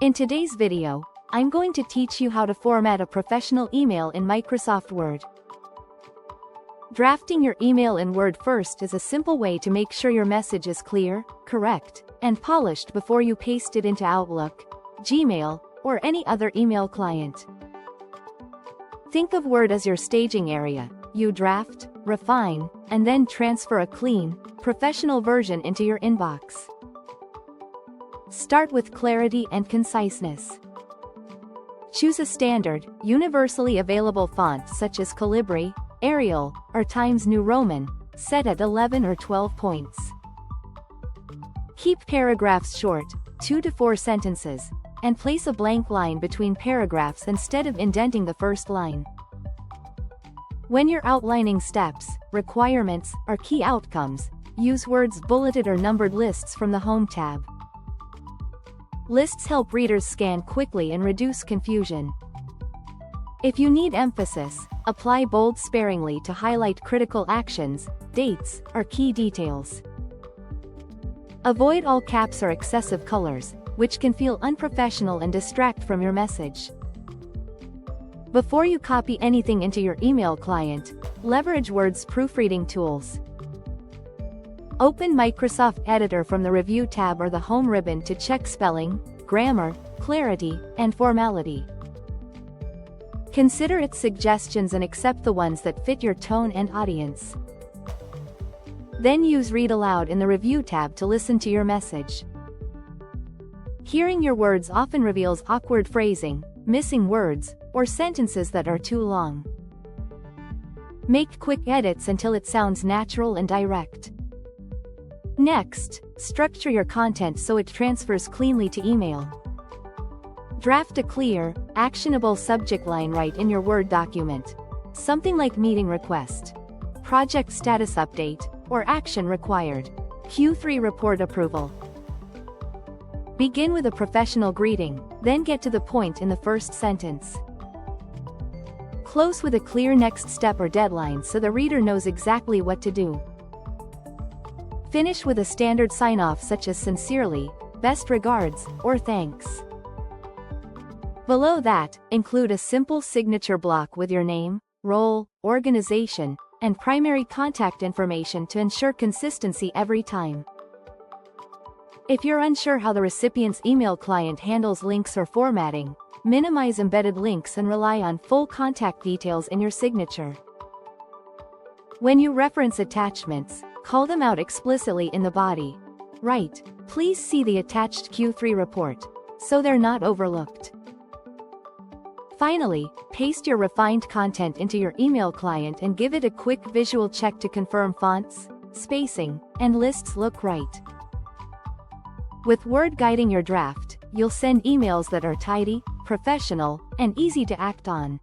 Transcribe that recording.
In today's video, I'm going to teach you how to format a professional email in Microsoft Word. Drafting your email in Word first is a simple way to make sure your message is clear, correct, and polished before you paste it into Outlook, Gmail, or any other email client. Think of Word as your staging area. You draft, refine, and then transfer a clean, professional version into your inbox. Start with clarity and conciseness. Choose a standard, universally available font such as Calibri, Arial, or Times New Roman, set at 11 or 12 points. Keep paragraphs short, 2 to 4 sentences, and place a blank line between paragraphs instead of indenting the first line. When you're outlining steps, requirements, or key outcomes, use words bulleted or numbered lists from the Home tab. Lists help readers scan quickly and reduce confusion. If you need emphasis, apply bold sparingly to highlight critical actions, dates, or key details. Avoid all caps or excessive colors, which can feel unprofessional and distract from your message. Before you copy anything into your email client, leverage Word's proofreading tools. Open Microsoft Editor from the Review tab or the Home ribbon to check spelling, grammar, clarity, and formality. Consider its suggestions and accept the ones that fit your tone and audience. Then use Read Aloud in the Review tab to listen to your message. Hearing your words often reveals awkward phrasing, missing words, or sentences that are too long. Make quick edits until it sounds natural and direct. Next, structure your content so it transfers cleanly to email. Draft a clear, actionable subject line right in your Word document. Something like meeting request, project status update, or action required. Q3 report approval. Begin with a professional greeting, then get to the point in the first sentence. Close with a clear next step or deadline so the reader knows exactly what to do. Finish with a standard sign-off such as sincerely, best regards, or thanks. Below that, include a simple signature block with your name, role, organization, and primary contact information to ensure consistency every time. If you're unsure how the recipient's email client handles links or formatting, minimize embedded links and rely on full contact details in your signature. When you reference attachments, call them out explicitly in the body. Write, "Please see the attached Q3 report," so they're not overlooked. Finally, paste your refined content into your email client and give it a quick visual check to confirm fonts, spacing, and lists look right. With Word guiding your draft, you'll send emails that are tidy, professional, and easy to act on.